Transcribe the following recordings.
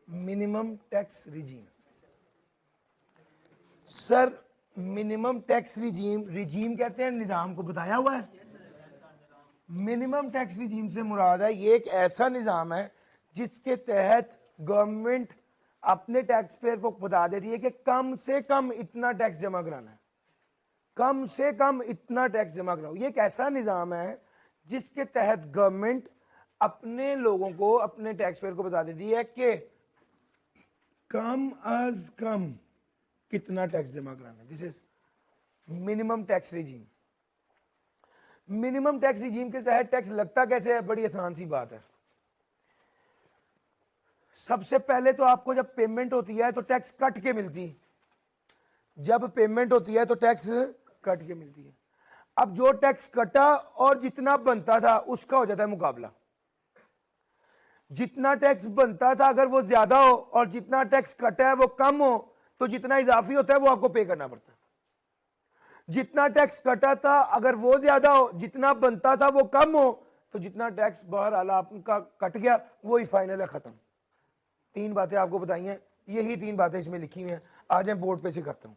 Minimum tax regime. Sir minimum tax regime कहते हैं निजाम को बताया हुआ है। मिनिमम टैक्स रिजीम से मुराद है ये एक ऐसा निजाम है जिसके तहत गवर्नमेंट अपने टैक्स पेयर को बता देती है कि कम से कम इतना टैक्स जमा कराना है, कम से कम इतना टैक्स जमा कराओ। ये एक ऐसा निजाम है जिसके तहत गवर्नमेंट अपने लोगों को, अपने टैक्स पेयर को बता देती है कि कम अज कम कितना टैक्स जमा कराना है। This is minimum tax regime. Minimum tax regime के तहत टैक्स लगता कैसे है? बड़ी आसान सी बात है। सबसे पहले तो आपको जब पेमेंट होती है तो टैक्स कट के मिलती है। जब पेमेंट होती है तो टैक्स कट के मिलती है। अब जो टैक्स कटा और जितना बनता था उसका हो जाता है मुकाबला। जितना टैक्स बनता था अगर वो ज्यादा हो और जितना टैक्स कटा है वो कम हो तो जितना इजाफी होता है वो आपको पे करना पड़ता है। जितना टैक्स कटा था अगर वो ज्यादा हो, जितना बनता था वो कम हो, तो जितना टैक्स बाहर आला आपका कट गया वो ही फाइनल है, खत्म। तीन बातें आपको बताई हैं, यही तीन बातें इसमें लिखी हुई हैं। आज मैं बोर्ड पे से करता हूं।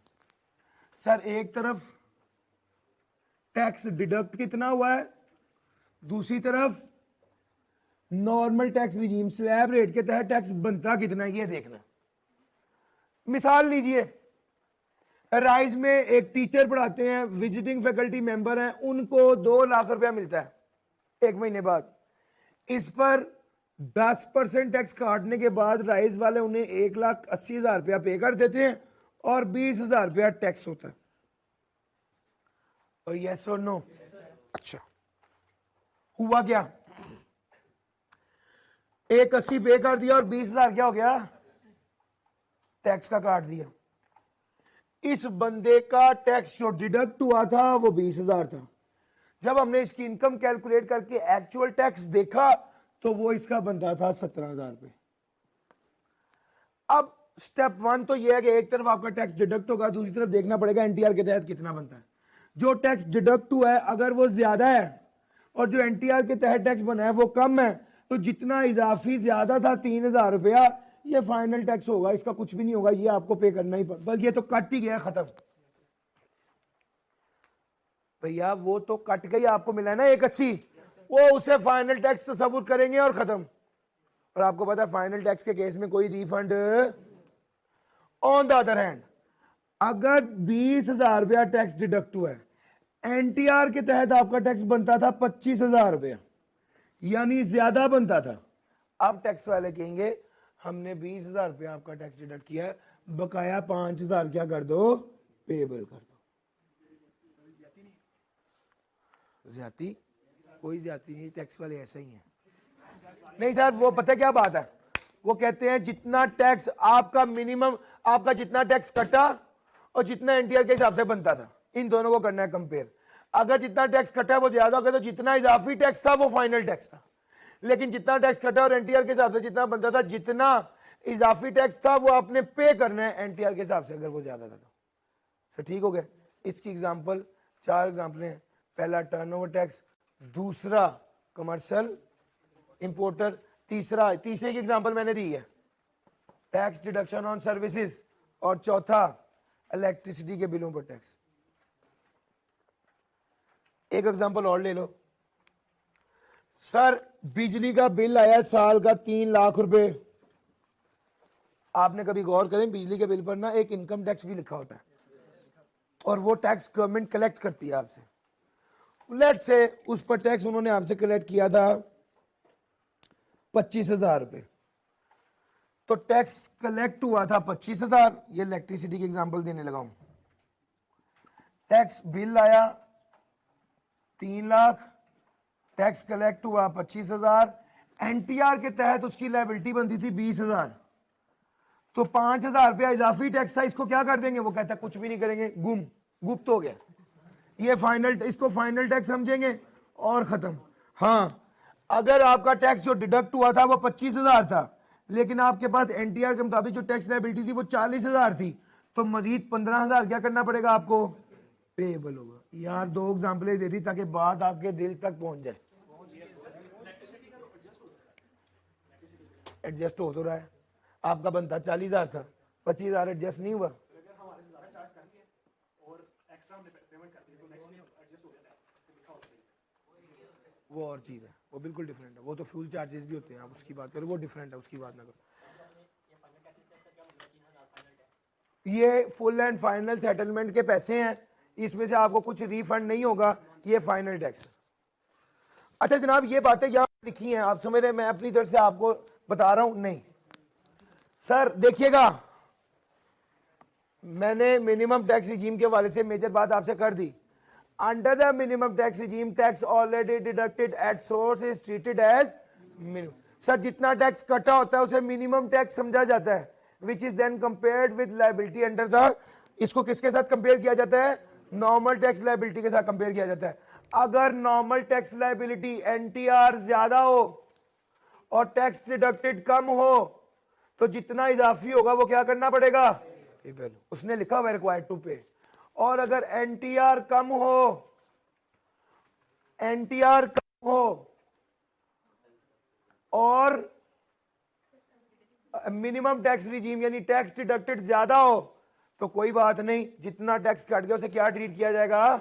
सर एक तरफ टैक्स डिडक्ट कितना हुआ है, दूसरी तरफ normal tax regime slab rate के तहत टैक्स बनता कितना है ये देखना। मिसाल लीजिए, राइज में एक टीचर पढ़ाते हैं, विजिटिंग फैकल्टी मेंबर हैं, उनको 2 लाख रुपया मिलता है एक महीने बाद। इस पर 10% टैक्स काटने के बाद राइज वाले उन्हें 1,80,000 रुपया पे कर देते हैं और 20,000 रुपया टैक्स होता है। और यस और नो? अच्छा, हुआ क्या? 1,80 पे कर दिया और 20,000 क्या हो गया? टैक्स का काट दिया। इस बंदे का टैक्स जो डिडक्ट हुआ था वो 20,000 था। जब हमने इसकी इनकम कैलकुलेट करके एक्चुअल टैक्स देखा तो वो इसका बनता था 17,000 रुपए। अब स्टेप 1 तो ये है कि एक तरफ आपका टैक्स डिडक्ट होगा, दूसरी तरफ देखना पड़ेगा एनटीआर के तहत कितना बनता है। जो टैक्स डिडक्ट हुआ है अगर वो ज्यादा है और जो एनटीआर के तहत टैक्स बना है वो कम है, तो जितना इजाफी ज्यादा था 3,000 रुपया, ये फाइनल टैक्स होगा, इसका कुछ भी नहीं होगा, ये आपको पे करना ही पड़ेगा। बल्कि ये तो कट ही गया, खत्म। भैया वो तो कट गई, आपको मिला है ना 1,80, वो उसे फाइनल टैक्स तस्वुर करेंगे और खत्म। और आपको पता है फाइनल टैक्स के केस में कोई refund. On the other hand अगर 20,000 रुपया टैक्स डिडक्ट हुआ है, एनटीआर के तहत आपका टैक्स बनता था 25,000 रुपया, यानी ज्यादा बनता था। अब टैक्स वाले कहेंगे हमने 20,000 रुपया आपका टैक्स डिडक्ट किया है, बकाया 5,000 क्या कर दो? पेबल कर दो। ज्यादा कोई ज्यादा नहीं, टैक्स वाले ऐसा ही हैं। नहीं सर, वो पता क्या बात है, वो कहते हैं जितना टैक्स आपका मिनिमम, आपका जितना टैक्स कटा और जितना एनटीआर के हिसाब से बनता था, इन दोनों को करना है कंपेयर। अगर जितना टैक्स कटा है वो ज्यादा हो गया तो जितना इजाफी टैक्स था वो फाइनल टैक्स था, लेकिन जितना टैक्स कटा और एनटीआर के हिसाब से जितना बनता था, जितना इजाफी टैक्स था वो आपने पे करना है एनटीआर के हिसाब से, अगर वो ज्यादा था तो। सर ठीक हो गया। इसकी एग्जांपल 4 एग्जांपल हैं। पहला टर्नओवर टैक्स, दूसरा कमर्शियल इंपोर्टर, तीसरे की एग्जांपल मैंने दी है टैक्स डिडक्शन ऑन सर्विसेज, और चौथा इलेक्ट्रिसिटी के बिलों पर टैक्स। एक एग्जांपल और ले लो। सर बिजली का बिल आया साल का 3 लाख रुपए। आपने कभी गौर करें बिजली के बिल पर ना एक इनकम टैक्स भी लिखा होता है और वो टैक्स गवर्नमेंट कलेक्ट करती है आपसे। लेट से उस पर टैक्स उन्होंने आपसे कलेक्ट किया था 25,000 रुपए, तो टैक्स कलेक्ट हुआ था 25,000। ये इलेक्ट्रिसिटी की एग्जांपल देने लगा हूं। टैक्स बिल आया 3 लाख, टैक्स कलेक्ट हुआ 25,000, एनटीआर के तहत उसकी लायबिलिटी बनती थी 20,000, तो 5,000 रुपया इजाफी टैक्स था। इसको क्या कर देंगे? वो कहता है कुछ भी नहीं करेंगे, गुप्त हो गया ये फाइनल, इसको फाइनल टैक्स समझेंगे और खत्म। हाँ, अगर आपका टैक्स जो डिडक्ट हुआ था वो 25,000 था, लेकिन आपके पास एनटीआर के मुताबिक जो टैक्स लायबिलिटी थी वो 40,000 थी, तो मजीद 15,000 क्या करना पड़ेगा आपको? पेएबल होगा। यार 2 एग्जांपलें दे दी ताकि बात आपके दिल तक पहुंच जाए। एडजस्ट हो तो रहा है। आपका बनता 40,000 था, 25,000 एडजस्ट नहीं हुआ। वो और चीज़ है, वो बिल्कुल डिफरेंट है। वो तो फ्यूल चार्जेस भी होते हैं, आप उसकी बात करो, वो डिफरेंट है, उसकी बात ना करो। ये फुल एंड फाइनल सेटलमेंट के पैसे हैं, इसमें से आपको कुछ रिफंड नहीं होगा, ये फाइनल टैक्स है। अच्छा जनाब, ये बातें यहाँ लिखी हैं, आप समझ रहे हैं, मैं अपनी तरफ से आपको बता रहा हूं नहीं। सर देखिएगा, मैंने मिनिमम टैक्स रिजीम के हवाले से मेजर बात आपसे कर दी। Under the minimum tax regime, tax already deducted at source is treated as minimum. Sir जितना टैक्स कटा होता है उसे मिनिमम टैक्स समझा जाता है, which is then compared with liability under the, इसको किसके साथ कंपेयर किया जाता है? नॉर्मल टैक्स लायबिलिटी के साथ कंपेयर किया जाता है। अगर नॉर्मल टैक्स लायबिलिटी एनटीआर ज्यादा हो और टैक्स डिडक्टेड कम हो तो जितना इजाफी होगा वो क्या करना पड़ेगा? उसने लिखा हुआ रिक्वायर्ड टू पे। और अगर एनटीआर कम हो, एनटीआर कम हो और मिनिमम टैक्स रिजीम यानी टैक्स डिडक्टेड ज्यादा हो तो कोई बात नहीं, जितना टैक्स कट गया उसे क्या ट्रीट किया जाएगा?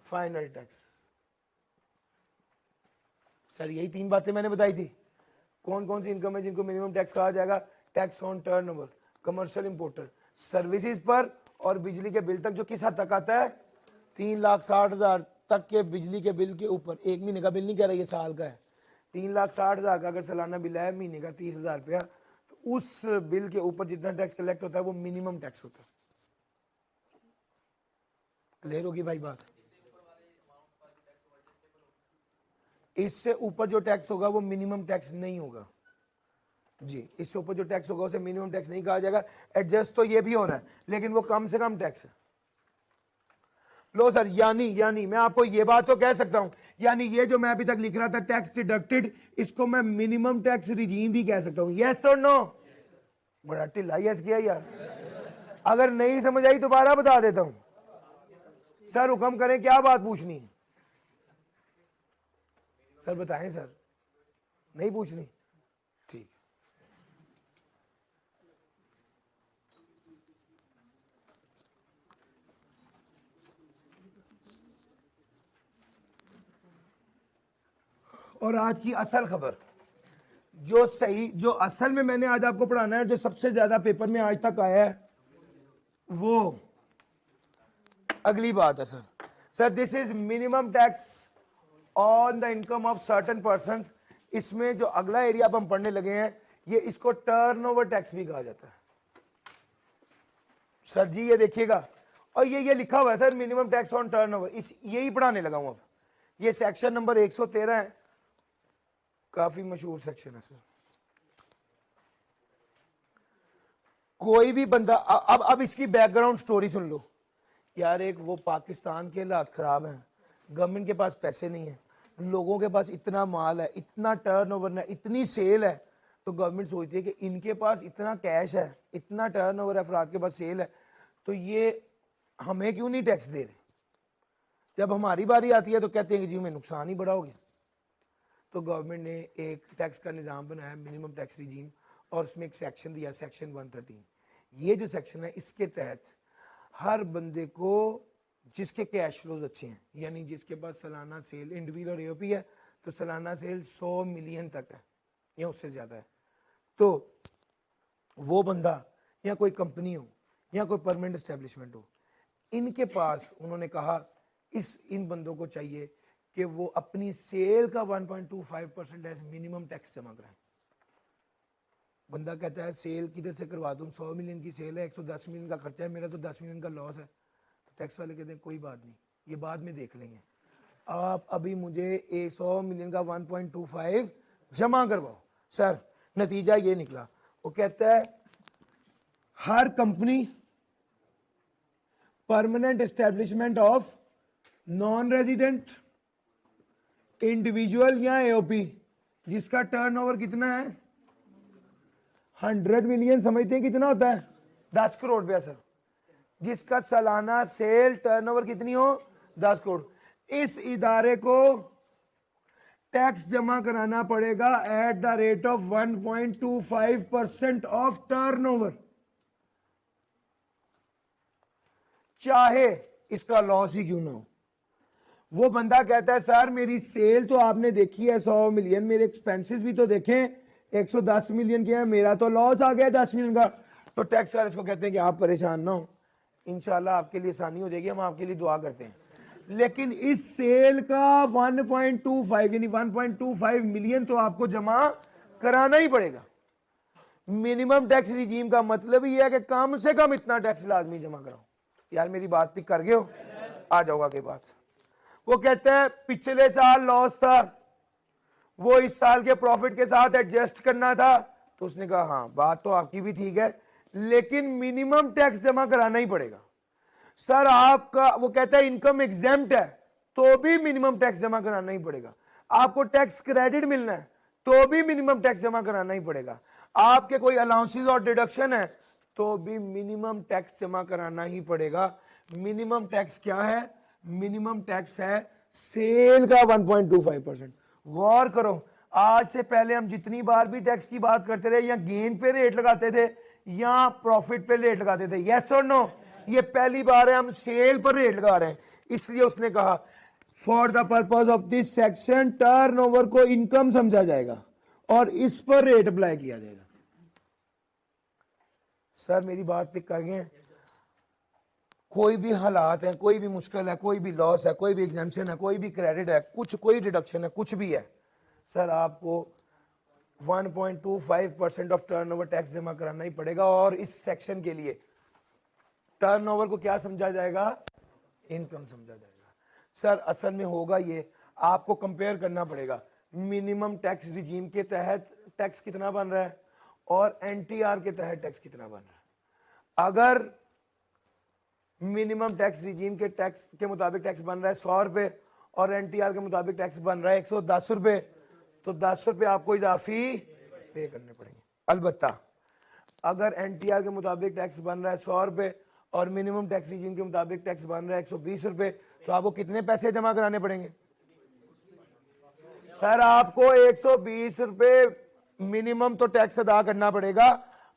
Final tax. सर यही 3 बातें मैंने बताई थी। कौन कौन सी इनकम है जिनको मिनिमम टैक्स कहा जाएगा? Tax on turnover, commercial importer, services पर और बिजली के बिल तक, जो किस हद तक आता है? 3,60,000 तक के बिजली के बिल के ऊपर। 1 महीने का बिल नहीं कह रहा, ये साल का है। 3,60,000 का अगर सालाना बिल है, महीने का 30,000 रुपया, तो उस बिल के ऊपर जितना टैक्स कलेक्ट होता है वो मिनिमम टैक्स होता है। क्लियर होगी भाई बात? इससे ऊपर जो टैक्स होगा वो मिनिमम टैक्स नहीं होगा जी। इससे ऊपर जो टैक्स होगा उसे मिनिमम टैक्स नहीं कहा जाएगा। एडजस्ट तो ये भी हो रहा है लेकिन वो कम से कम टैक्स है। लो सर, यानी मैं आपको ये बात तो कह सकता हूं, यानी ये जो मैं अभी तक लिख रहा था टैक्स डिडक्टेड, इसको मैं मिनिमम टैक्स रिजीम भी कह सकता हूं। यस और नो? बड़ा ढिला यस किया यार। अगर नहीं समझ आई दोबारा बता देता हूं। सर हुक्म करें, क्या बात पूछनी है? सर बताएं सर, नहीं पूछनी? ठीक। और आज की असल खबर, जो सही, जो असल में मैंने आज आपको पढ़ाना है, जो सबसे ज्यादा पेपर में आज तक आया है, वो अगली बात है sir. Sir this is minimum tax on the income of certain person. इसमें जो अगला एरिया अब हम पढ़ने लगे हैं, ये इसको टर्नओवर टैक्स भी कहा जाता है। सर जी ये देखिएगा, और ये लिखा हुआ है sir, minimum tax on turnover. इस यही पढ़ाने लगा हूं अब। ये सेक्शन नंबर 113 है, काफी मशहूर सेक्शन है सर। कोई भी बंदा, अब इसकी बैकग्राउंड स्टोरी सुन लो यार। एक वो पाकिस्तान के हालात खराब हैं, गवर्नमेंट के पास पैसे नहीं है, लोगों के पास इतना माल है, इतना टर्नओवर है, इतनी सेल है, तो गवर्नमेंट सोचती है कि इनके पास इतना कैश है, इतना टर्नओवर है, अफराद के पास सेल है, तो ये हमें क्यों नहीं टैक्स दे रहे? जब हमारी बारी आती है तो कहते हैं कि जी हमें नुकसान ही बड़ा हो गया। तो गवर्नमेंट ने एक टैक्स का निज़ाम बनाया, मिनिमम टैक्स रिजीम, और उसमें एक सेक्शन दिया, सेक्शन 113। ये जो सेक्शन है, इसके तहत हर बंदे को जिसके कैश फ्लोज अच्छे हैं, यानी जिसके पास सालाना सेल, इंडिविजुअल और एओपी है तो सालाना सेल 100 मिलियन तक है या उससे ज़्यादा है, तो वो बंदा या कोई कंपनी हो या कोई परमानेंट एस्टेब्लिशमेंट हो, इनके पास उन्होंने कहा इन बंदों को चाहिए कि वो अपनी सेल का 1.25% एज मिनिमम टैक्स जमा कराएं। बंदा कहता है सेल किधर से करवा दूं, 100 मिलियन की सेल है, 110 मिलियन का खर्चा है, मेरा तो 10 मिलियन का लॉस है। तो टैक्स वाले कहते हैं कोई बात नहीं, ये बाद में देख लेंगे, आप अभी मुझे 100 मिलियन का 1.25 जमा करवाओ। सर नतीजा ये निकला, वो कहता है हर company, permanent establishment of non resident, individual या एओपी, जिसका टर्नओवर कितना है 100 मिलियन, समझते हैं कितना होता है? 10 करोड़ रुपया सर। जिसका सालाना सेल टर्नओवर कितनी हो 10 करोड़, इस इदारे को टैक्स जमा कराना पड़ेगा at the rate of 1.25% of turnover, चाहे इसका लॉस ही क्यों ना हो। वो बंदा कहता है सर मेरी सेल तो आपने देखी है 100 मिलियन, मेरे एक्सपेंसेस भी तो देखें 110 मिलियन के हैं, मेरा तो लॉस आ गया 10 मिलियन का। तो टैक्स वाले इसको कहते हैं कि आप परेशान ना हो, इंशाल्लाह आपके लिए आसानी हो जाएगी, हम आपके लिए दुआ करते हैं। लेकिन इस सेल का 1.25 यानी 1.25 मिलियन तो आपको जमा कराना ही पड़ेगा। मिनिमम टैक्स रिजीम का मतलब ही है कि कम से कम इतना टैक्स लाजमी जमा कराओ। यार मेरी बात पिक कर गए हो, आ जाओ आगे बात। वो कहते हैं पिछले साल लॉस था, वो इस साल के प्रॉफिट के साथ एडजस्ट करना था। तो उसने कहा हाँ बात तो आपकी भी ठीक है, लेकिन मिनिमम टैक्स जमा कराना ही पड़ेगा। सर आपका, वो कहता है इनकम एग्जेम्प्ट है तो भी मिनिमम टैक्स जमा कराना ही पड़ेगा। आपको टैक्स क्रेडिट मिलना है तो भी मिनिमम टैक्स जमा कराना ही पड़ेगा। आपके कोई अलाउंसेस और डिडक्शन है तो भी मिनिमम टैक्स जमा कराना ही पड़ेगा। मिनिमम टैक्स क्या है? मिनिमम टैक्स है सेल का 1.25%। गौर करो, आज से पहले हम जितनी बार भी टैक्स की बात करते रहे, या गेन पे रेट लगाते थे या प्रॉफिट पे रेट लगाते थे, यस और नो? ये पहली बार है हम सेल पर रेट लगा रहे हैं। इसलिए उसने कहा for the purpose of this section turnover को इनकम समझा जाएगा और इस पर रेट अप्लाई किया जाएगा। सर मेरी बात पिक कर गए? कोई भी हालात है, कोई भी मुश्किल है, कोई भी लॉस है, कोई भी एग्जाम्पशन है, कोई भी क्रेडिट है, कुछ कोई डिडक्शन है, कुछ भी है, सर आपको 1.25% ऑफ टर्नओवर टैक्स जमा कराना ही पड़ेगा। और इस सेक्शन के लिए टर्नओवर को क्या समझा जाएगा? इनकम समझा जाएगा। सर असल में होगा ये, आपको कंपेयर करना पड़ेगा मिनिमम टैक्स रिजीम के तहत टैक्स कितना बन रहा है और एनटीआर के तहत टैक्स कितना बन रहा है। अगर मिनिमम टैक्स रिजीम के टैक्स के मुताबिक टैक्स बन रहा है 100 रुपए और एनटीआर के मुताबिक टैक्स बन रहा है 110 रुपए, तो 10 रुपए आपको इजाफी पे करने पड़ेंगे। अलबत्ता अगर एनटीआर के मुताबिक टैक्स बन रहा है 100 रुपए और मिनिमम टैक्स रिजीम के मुताबिक टैक्स बन रहा है 120 रुपए, तो आपको कितने पैसे जमा कराने पड़ेंगे? सर आपको 120 रुपए मिनिमम तो टैक्स अदा करना पड़ेगा।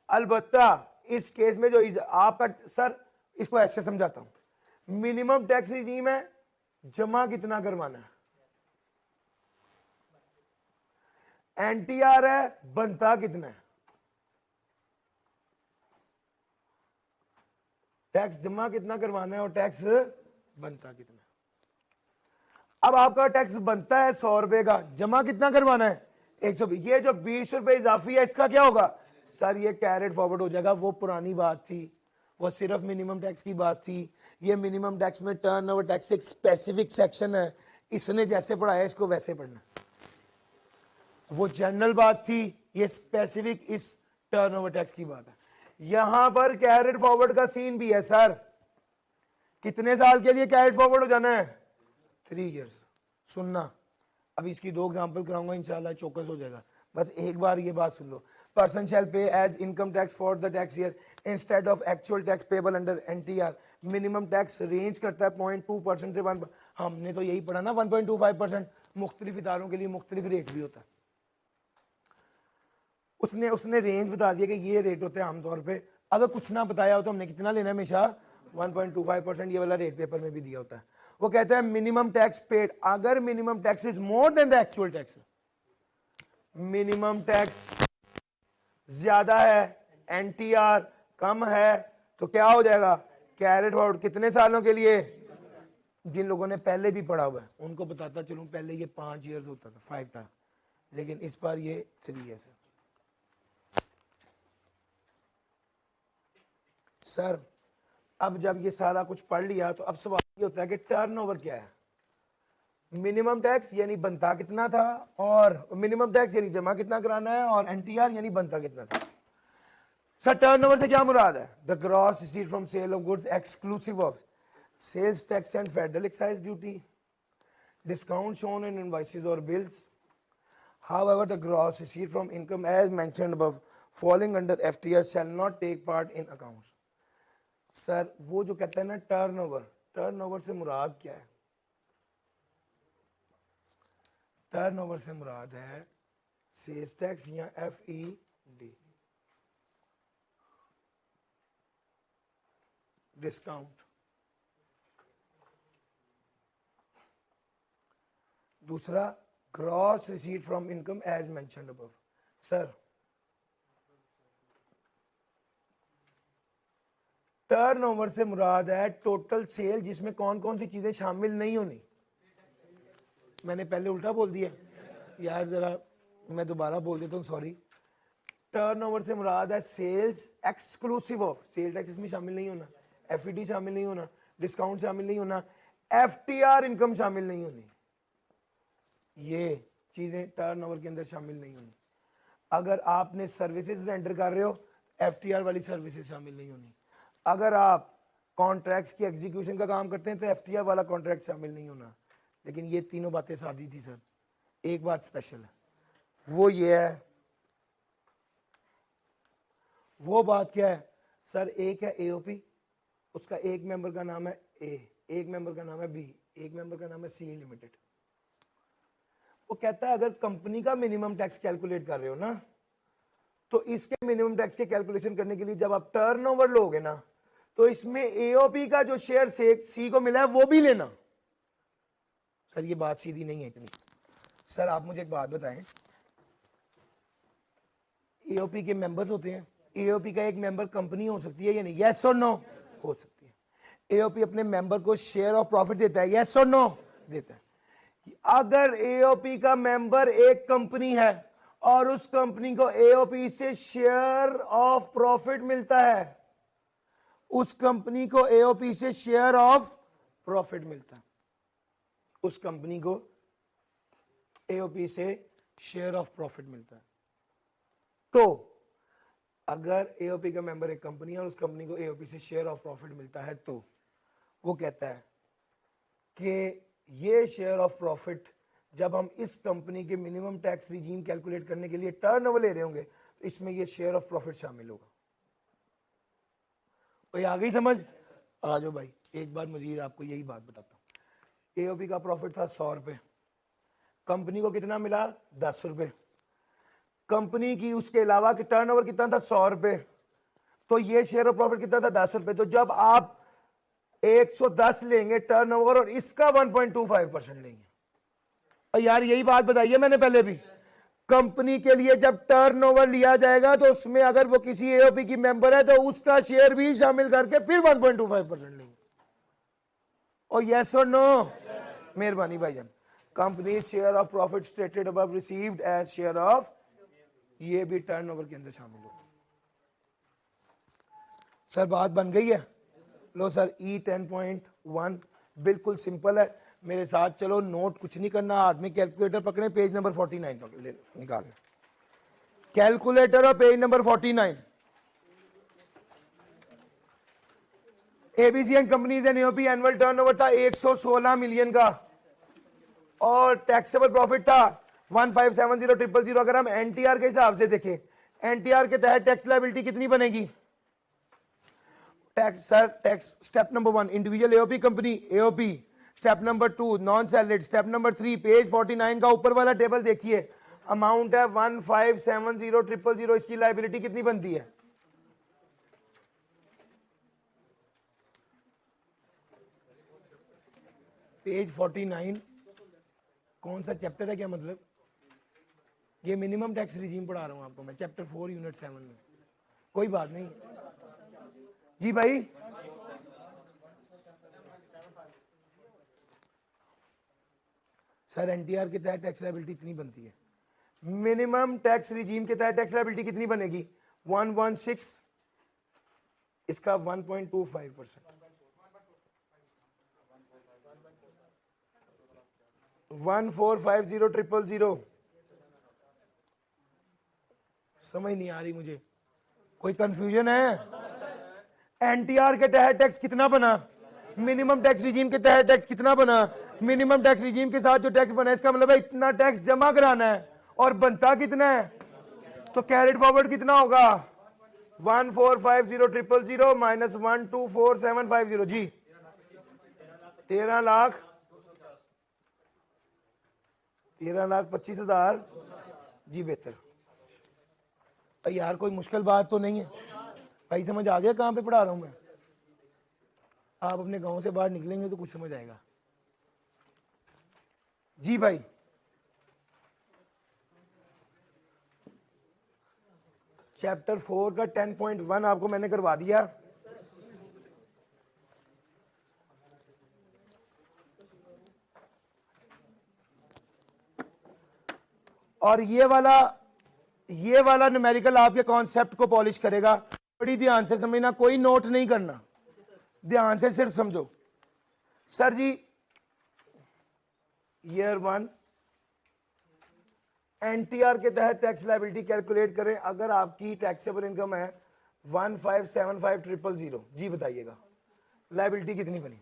अलबत्ता इस केस में जो आपका, सर इसको ऐसे समझाता हूं, मिनिमम टैक्स रिजीम है, जमा कितना करवाना है, एनटीआर है, बनता कितना है। टैक्स जमा कितना करवाना है और टैक्स बनता कितना है। अब आपका टैक्स बनता है 100 रुपए का, जमा कितना करवाना है 120। ये जो 20 रुपए इजाफी है इसका क्या होगा? सर ये कैरेट फॉरवर्ड हो जाएगा। वो पुरानी बात थी, वो सिर्फ मिनिमम टैक्स की बात थी। ये मिनिमम टैक्स में टर्नओवर टैक्स एक स्पेसिफिक सेक्शन है, इसने जैसे पढ़ाया इसको वैसे पढ़ना। वो जनरल बात थी, ये स्पेसिफिक इस टर्नओवर टैक्स की बात है। यहां पर कैरेट फॉरवर्ड का सीन भी है। सर कितने साल के लिए कैरेट फॉरवर्ड हो जाना है? 3 इयर्स। सुनना, अभी इसकी 2 एग्जांपल कराऊंगा, इंशाल्लाह चौकस हो जाएगा। बस एक बार ये बात सुन लो। Person shall pay as income tax for the tax year instead of actual tax payable under NTR. Minimum tax range करता है 0.2% से 1। हमने तो यही पढ़ा ना 1.25%। मुख्तलिफ इदारों के लिए मुख्तलिफ रेट भी होता है। उसने रेंज बता दिया कि ये रेट होते हैं आमतौर पे। अगर कुछ ना बताया हो तो हमने कितना लेना है? हमेशा 1.25%। ये वाला रेट पेपर में भी दिया होता है। वो कहता है मिनिमम टैक्स पेड, अगर minimum tax is more than the actual tax, minimum tax ज्यादा है, एनटीआर कम है, तो क्या हो जाएगा? Carried forward. कितने सालों के लिए? जिन लोगों ने पहले भी पढ़ा हुआ है उनको बताता चलूं, पहले ये 5 इयर्स होता था, 5 था, लेकिन इस बार ये 3 इयर्स है। सर अब जब ये सारा कुछ पढ़ लिया तो अब सवाल ये होता है कि टर्नओवर क्या है। मिनिमम टैक्स यानी बनता कितना था, और मिनिमम टैक्स यानी जमा कितना कराना है, और एनटीआर यानी बनता कितना था। सर टर्नओवर से क्या मुराद है? The gross receipt from sale of goods exclusive of sales tax and federal excise duty, discount shown in invoices और bills. However, the gross receipt from income as mentioned above falling under FTR shall not take part in accounts. Sir वो जो कहता है ना turnover, turnover से मुराद क्या है? Turnover से मुराद है सेल्स टैक्स या FED, डिस्काउंट। दूसरा gross receipt from income as mentioned above. Sir turnover से मुराद है टोटल सेल जिसमें कौन कौन सी चीजें शामिल नहीं होनी। मैंने पहले उल्टा बोल दिया यार, जरा मैं दोबारा बोल देता हूँ, सॉरी। टर्नओवर से मुराद है sales exclusive of, sale tax इसमें शामिल नहीं होना, FED शामिल नहीं होना, डिस्काउंट शामिल नहीं होना, FTR इनकम शामिल नहीं होनी। ये चीजें टर्नओवर के अंदर शामिल नहीं होनी। अगर आपने सर्विसेज रेंडर कर रहे हो, FTR वाली सर्विसेज शामिल नहीं होनी। अगर आप कॉन्ट्रैक्ट्स की एग्जीक्यूशन का काम करते हैं तो FTR वाला कॉन्ट्रैक्ट शामिल नहीं होना। लेकिन ये तीनों बातें सादी थी सर। एक बात स्पेशल है, वो ये है, वो बात क्या है सर? एक है AOP, उसका एक मेंबर का नाम है A, एक मेंबर का नाम है B, एक मेंबर का नाम है CA लिमिटेड। वो कहता है अगर कंपनी का मिनिमम टैक्स कैलकुलेट कर रहे हो ना, तो इसके मिनिमम टैक्स के कैलकुलेशन करने के लिए जब आप टर्नओवर लोगे ना, तो इसमें AOP का जो शेयर C को मिला है वो भी लेना। सर ये बात सीधी नहीं है इतनी। सर आप मुझे एक बात बताएं, AOP के मेंबर्स होते हैं, AOP का एक मेंबर कंपनी हो सकती है या नहीं? यस और नो? हो सकती है। AOP अपने मेंबर को शेयर ऑफ प्रॉफिट देता है, यस और नो? देता है। अगर AOP का मेंबर एक कंपनी है और उस कंपनी को AOP से शेयर ऑफ प्रॉफिट मिलता है, उस कंपनी को AOP से शेयर ऑफ प्रॉफिट मिलता है, उस कंपनी को AOP से शेयर ऑफ प्रॉफिट मिलता है। तो अगर AOP का मेंबर एक कंपनी है और उस कंपनी को AOP से शेयर ऑफ प्रॉफिट मिलता है, तो वो कहता है कि ये शेयर ऑफ प्रॉफिट जब हम इस कंपनी के मिनिमम टैक्स रिजीम कैलकुलेट करने के लिए टर्नओवर ले रहे होंगे, तो इसमें ये शेयर ऑफ प्रॉफिट शामिल होगा। भाई आ गई समझ? आ जाओ भाई, एक बार मजीद आपको यही बात बताता हूं। AOP का प्रॉफिट था 100 रुपए, कंपनी को कितना मिला? 10 रुपए। कंपनी की उसके अलावा कि टर्नओवर कितना था? 100 रुपए। तो ये शेयर ऑफ प्रॉफिट कितना था? 10 रुपए। तो जब आप 110 लेंगे टर्नओवर और इसका 1.25% लेंगे, और यार यही बात बताइए मैंने पहले भी, कंपनी के लिए जब टर्नओवर लिया जाएगा तो उसमें अगर वो किसी AOP की मेंबर है तो उसका शेयर भी शामिल करके फिर 1.25% लेंगे। और यस और नो? मेहरबानी भाईजान। Company share of profit stated above received as share of, ये भी टर्नओवर के अंदर शामिल हो। सर बात बन गई है? लो सर, E10.1 बिल्कुल सिंपल है। मेरे साथ चलो, नोट कुछ नहीं करना, हाथ में कैलकुलेटर पकड़े, पेज नंबर 49 ले निकालें कैलकुलेटर और page number 49। ABC and companies and AOP annual turnover था 116 मिलियन का और टैक्सेबल प्रॉफिट था 1570000। अगर हम NTR के हिसाब से देखें, NTR के तहत टैक्स लायबिलिटी कितनी बनेगी? Tax sir, tax step number 1 individual AOP company AOP, step number 2 non salaried, step number 3 page 49 का ऊपर वाला टेबल देखिए, अमाउंट है 1570000। इसकी लायबिलिटी कितनी बनती है? पेज 49 कौन सा चैप्टर है? क्या मतलब? ये मिनिमम टैक्स रिजीम पढ़ा रहा हूं आपको मैं, चैप्टर 4 यूनिट 7 में। कोई बात नहीं जी भाई। सर NTR के तहत टैक्स लायबिलिटी इतनी बनती है, मिनिमम टैक्स रिजीम के तहत टैक्स लायबिलिटी कितनी बनेगी? 116, इसका 1.25%, 1450000। समझ नहीं आ रही मुझे, कोई कंफ्यूजन है? NTR के तहत टैक्स कितना बना? मिनिमम टैक्स रिजीम के तहत टैक्स कितना बना? मिनिमम टैक्स रिजीम के साथ जो टैक्स बना है, इसका मतलब है इतना टैक्स जमा कराना है, और बनता कितना है? तो कैरिड फॉरवर्ड कितना होगा? 1450000 माइनस 124750 जी 13 लाख 13,25,000 जी बेहतर। यार कोई मुश्किल बात तो नहीं है भाई, समझ आ गया कहाँ पे पढ़ा रहा हूँ मैं? आप अपने गांव से बाहर निकलेंगे तो कुछ समझ आएगा जी भाई। चैप्टर 4 का 10.1 आपको मैंने करवा दिया। और ये वाला न्यूमेरिकल आपके कॉन्सेप्ट को पॉलिश करेगा। बड़ी ध्यान से समझना, कोई नोट नहीं करना, ध्यान से सिर्फ समझो। सर जी ईयर 1 एनटीआर के तहत टैक्स लायबिलिटी कैलकुलेट करें अगर आपकी टैक्सेबल इनकम है 1575000। जी बताइएगा लायबिलिटी कितनी बनी?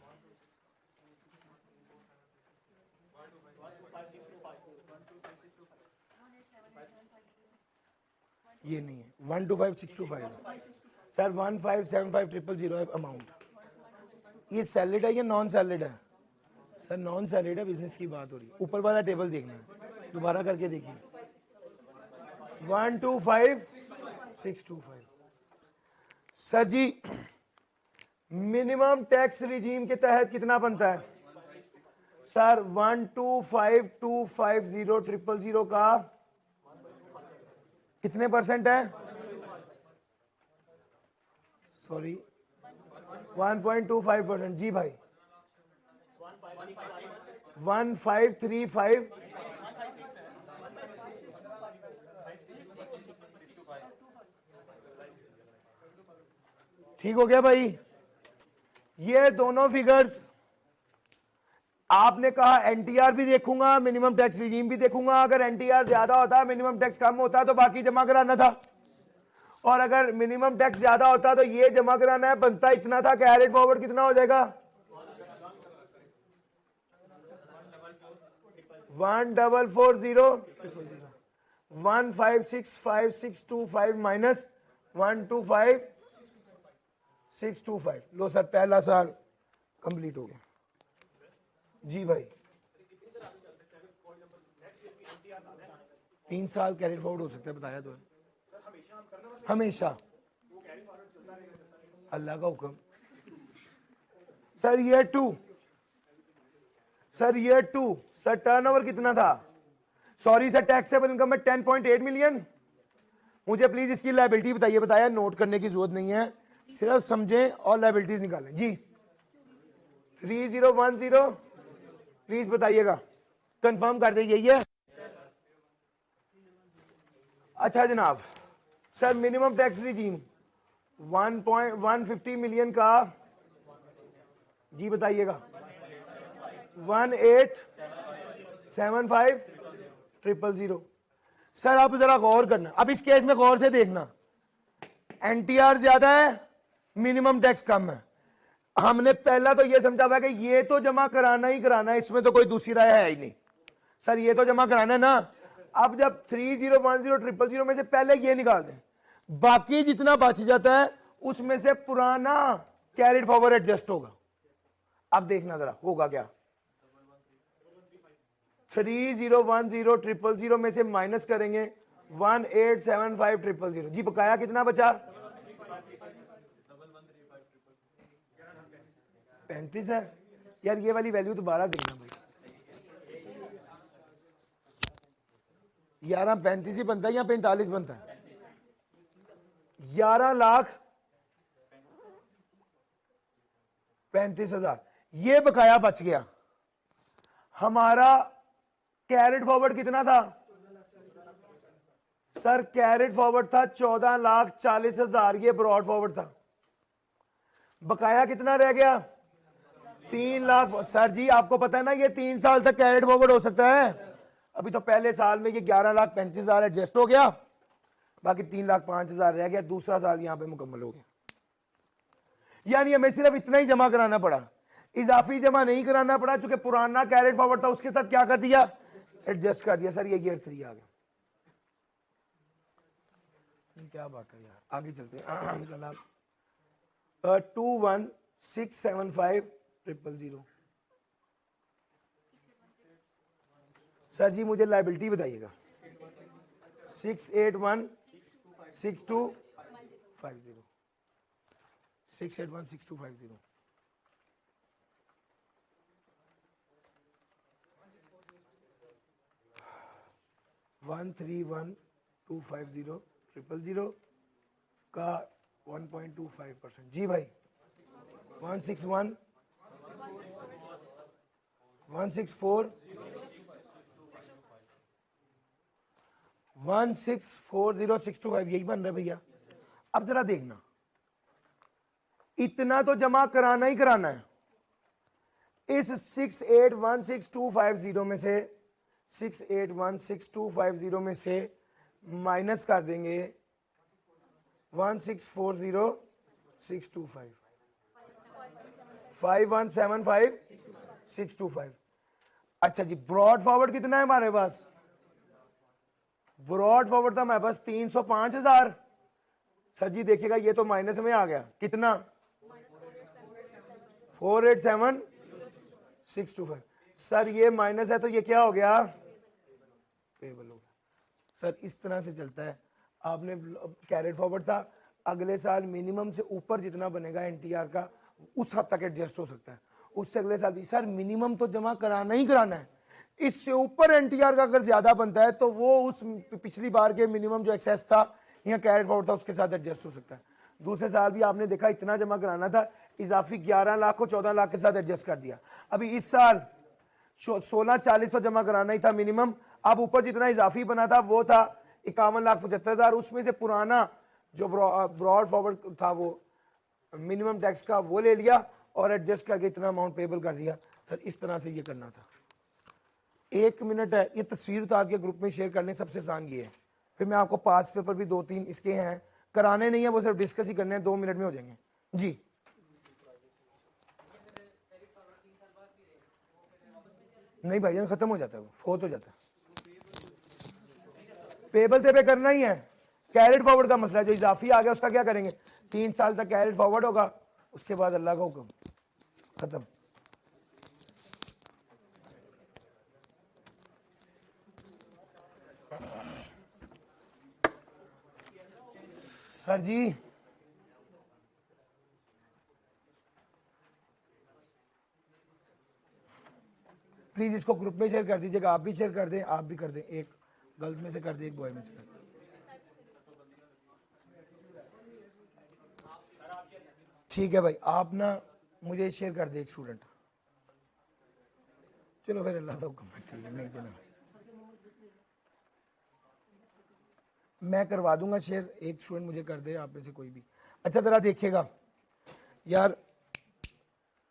ये नहीं है, 125625 सर 1575000 है अमाउंट। ये सैलरीड है या नॉन सैलरीड है? सर नॉन सैलरीड है, बिजनेस की बात हो रही है। ऊपर वाला टेबल देखना है, दोबारा करके देखिए। 125625 सर जी मिनिमम टैक्स रिजीम के तहत कितना बनता है? सर 125250000 का कितने परसेंट है? सॉरी 1.25%। जी भाई 1535 ठीक हो गया भाई। ये दोनों फिगर्स आपने कहा एनटीआर भी देखूंगा, मिनिमम टैक्स रिजीम भी देखूंगा। अगर एनटीआर ज्यादा होता, मिनिमम टैक्स कम होता तो बाकी जमा कराना था, और अगर मिनिमम टैक्स ज्यादा होता तो ये जमा कराना है, बनता इतना था। कैरेट फॉरवर्ड कितना हो जाएगा? 1440 1565625 माइनस 125625। लो सर पहला साल कंप्लीट हो गया। जी भाई 3 साल कैरेट फॉरवर्ड हो सकता है, बताया तो है हमेशा, अल्लाह का हुक्म। सर ईयर 2 सर टर्नओवर कितना था? सॉरी सर टैक्सेबल इनकम में 10.8 मिलियन। मुझे प्लीज इसकी लायबिलिटी बताइए। बताया नोट करने की जरूरत नहीं है, सिर्फ समझें और लायबिलिटीज निकालें। जी 3010 प्लीज बताइएगा, कंफर्म कर दीजिए। यही है? अच्छा जनाब sir minimum tax regime 150 million का, जी बताइएगा 1875000। सर आप जरा गौर करना, अब इस केस में गौर से देखना, एनटीआर ज्यादा है, मिनिमम टैक्स कम है। हमने पहला तो ये समझा हुआ है कि ये तो जमा कराना ही कराना है, इसमें तो कोई दूसरी राय है ही नहीं। सर ये तो जमा कराना है ना। अब जब 30100000 में से पहले ये निकाल दें, बाकी जितना बच जाता है उसमें से पुराना कैरिड फॉरवर्ड एडजस्ट होगा। अब देखना जरा होगा क्या। 30100000 में से माइनस करेंगे 1875000। जी बकाया कितना बचा? 35 है। यार ये वाली वैल्यू दोबारा देखना भाई, 1135 ही बनता है या 45 बनता है? 11,35,000 ये बकाया बच गया। हमारा कैरेट फॉरवर्ड कितना था? सर कैरेट फॉरवर्ड था 14,40,000, ये ब्रॉड फॉरवर्ड था। बकाया कितना रह गया? 3 लाख। सर जी आपको पता है ना ये 3 साल तक कैरेट फॉरवर्ड हो सकता है। अभी तो पहले साल में ये 11,35,000 एडजस्ट हो गया, बाकी 3,05,000 रह गया। दूसरा साल यहां पे मुकम्मल हो गया, यानी हमें सिर्फ इतना ही जमा कराना पड़ा, इजाफी जमा नहीं कराना पड़ा। चूंकि पुराना कैरेट फॉरवर्ड था उसके साथ क्या कर दिया? एडजस्ट कर दिया। सर ये ईयर 3 आ गया। क्या बात है यार, आगे चलते हैं। 21675,000 सर जी मुझे लाइबिलिटी बताइएगा। 6816250 6816250 131250 का 1.25%। जी भाई 161 164 1640625 यही बन रहा है भैया। अब जरा देखना, इतना तो जमा कराना ही कराना है। इस 6816250 में से 6816250 में से माइनस कर देंगे 1640625 5175625। अच्छा जी, ब्रॉड फॉरवर्ड कितना है हमारे पास? ब्रॉड फॉरवर्ड था हमारे पास 305,000। सर जी देखिएगा ये तो माइनस में आ गया, कितना? 487625। सर ये माइनस है तो ये क्या हो गया? पेबल हो गया। सर इस तरह से चलता है। आपने कैरेट फॉरवर्ड था, अगले साल मिनिमम से ऊपर जितना बनेगा एनटीआर का उस हद तक एडजस्ट हो सकता है, उससे अगले साल भी। सर मिनिमम तो जमा कराना ही कराना है, इससे ऊपर एनटीआर का अगर ज्यादा बनता है तो वो उस पिछली बार के मिनिमम जो एक्सेस था यहाँ कैरेट फॉरवर्ड था उसके साथ एडजस्ट हो सकता है। दूसरे साल भी आपने देखा इतना जमा कराना था, इजाफी 11 लाख को 14 लाख के साथ एडजस्ट कर दिया। अभी इस साल 1640 तो जमा कराना ही था मिनिमम, अब ऊपर जितना इजाफी बना था वो था 51,75,000, उसमें से पुराना जो ब्रॉड फॉरवर्ड था वो मिनिमम टैक्स का वो ले लिया और एडजस्ट करके इतना अमाउंट पेबल कर दिया। सर इस तरह से ये करना था। 1 मिनट है, ये तस्वीर उतार के ग्रुप में शेयर करने सबसे आसान ये है। फिर मैं आपको पास पेपर भी 2-3 इसके हैं, कराने नहीं है, वो सिर्फ डिस्कस ही करने हैं, 2 मिनट में हो जाएंगे जी। नहीं भाई खत्म हो जाता है, वो फोत हो जाता है। पेबल से पे करना ही है। कैरेट फॉरवर्ड का मसला है, जो इजाफी आ गया उसका क्या करेंगे? 3 साल तक कैरेट फॉरवर्ड होगा, उसके बाद अल्लाह का हुक्म, खत्म। सर जी प्लीज इसको ग्रुप में शेयर कर दीजिएगा, आप भी शेयर कर दें, आप भी कर दें, एक गर्ल्स में से कर दें, एक बॉय में से कर दें। ठीक है भाई, आप ना मुझे शेयर कर दे एक स्टूडेंट। चलो फिर अल्लाह का हुक्म है, ठीक है, नहीं देना मैं करवा दूंगा शेयर, एक स्टूडेंट मुझे कर दे आप में से कोई भी। अच्छा जरा देखिएगा यार,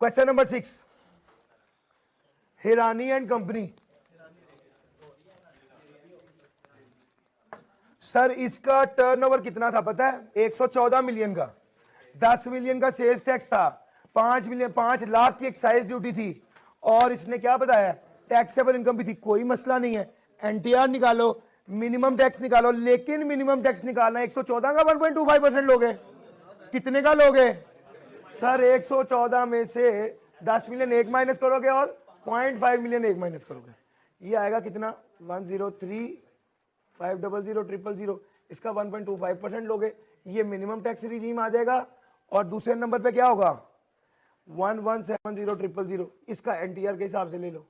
question number 6, Hirani and company. Sir इसका टर्नओवर कितना था पता है? 114 मिलियन का, 10 मिलियन का सेल्स टैक्स था, 5 लाख की एक्साइज ड्यूटी थी, और इसने क्या बताया? टैक्सेबल इनकम भी थी। कोई मसला नहीं है, एनटीआर निकालो, मिनिमम टैक्स निकालो, लेकिन मिनिमम टैक्स निकालना 114 का 1.25% लोगे। कितने का लोगे? सर 114 में से 10 मिलियन एक माइनस करोगे और 0.5 मिलियन एक माइनस करोगे, ये आएगा कितना? 103,500,000,000। इसका 1.25% लोगे, ये मिनिमम टैक्स रिजीम आ जाएगा। और दूसरे नंबर पे क्या होगा? 11700,000, इसका एनटीआर के हिसाब से ले लो।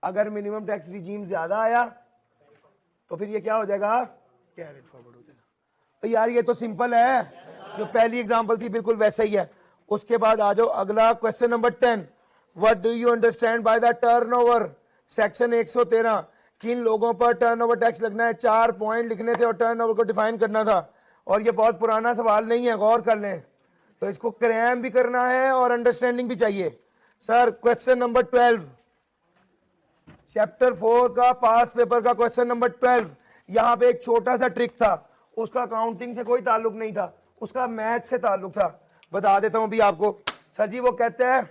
अगर मिनिमम टैक्स रिजीम ज्यादा आया तो फिर ये क्या हो जाएगा? कैरेट फॉरवर्ड हो जाएगा। तो यार ये तो सिंपल है, जो पहली एग्जांपल थी बिल्कुल वैसा ही है। उसके बाद आ जाओ अगला question number 10, what do you understand by the turnover? Section 113, किन लोगों पर टर्नओवर टैक्स लगना है? 4 पॉइंट लिखने थे और टर्नओवर को डिफाइन करना था, और ये बहुत पुराना सवाल नहीं है, गौर कर लें। तो इसको क्रैम भी करना है और अंडरस्टैंडिंग भी चाहिए। सर क्वेश्चन नंबर 12, चैप्टर 4 का पास पेपर का क्वेश्चन नंबर 12, यहां पे एक छोटा सा ट्रिक था, उसका काउंटिंग से कोई ताल्लुक नहीं था, उसका मैथ से ताल्लुक था, बता देता हूं भी आपको। सर जी वो कहते हैं,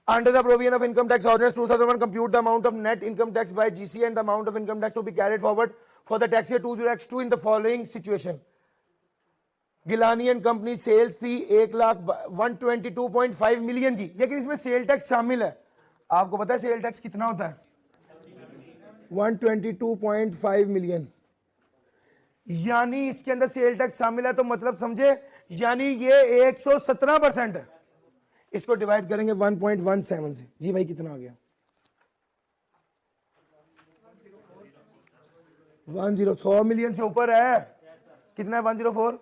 under the provision of income tax ordinance 2001 compute the amount of net income tax by GC and the amount of income tax to be carried forward for the tax year 20x2 in the following situation. Gilani and company sales थी 1,122.5 million की, लेकिन इसमें sale tax शामिल है। आपको पता है sale tax कितना होता है? 122.5 मिलियन। यानी इसके अंदर सेल टैक्स शामिल है, तो मतलब समझे, यानी ये 117% है। इसको डिवाइड करेंगे 1.17 से। जी भाई कितना आ गया? 100 मिलियन से ऊपर है। कितना है? 104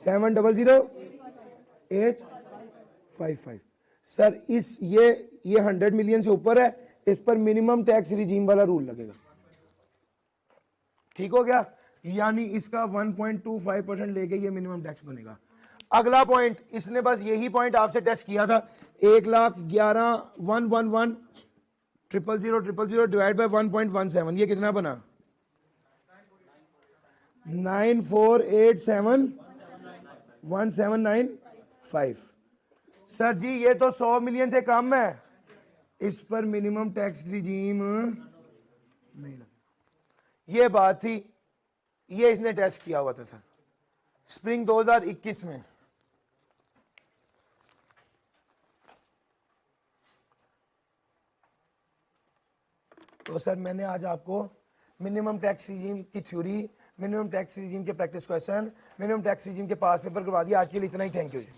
700 855। सर इस ये 100 मिलियन से ऊपर है, इस पर मिनिमम टैक्स रिजीम वाला रूल लगेगा। ठीक हो गया? यानी इसका 1.25% लेके ये मिनिमम टैक्स बनेगा। अगला पॉइंट, इसने बस यही पॉइंट आपसे टेस्ट किया था। 1,11,111,000,000 डिवाइड बाय 1.17, ये कितना बना? 94871,795। सर जी ये तो 100 मिलियन से कम है, इस पर मिनिमम टैक्स रिजीम नहीं लगा। ये बात थी, ये इसने टेस्ट किया हुआ था सर स्प्रिंग 2021 में। तो सर मैंने आज आपको मिनिमम टैक्स रिजीम की थ्योरी, मिनिमम टैक्स रिजीम के practice question, minimum tax regime के पास पेपर करवा दिया। आज के लिए इतना ही। Thank you ji.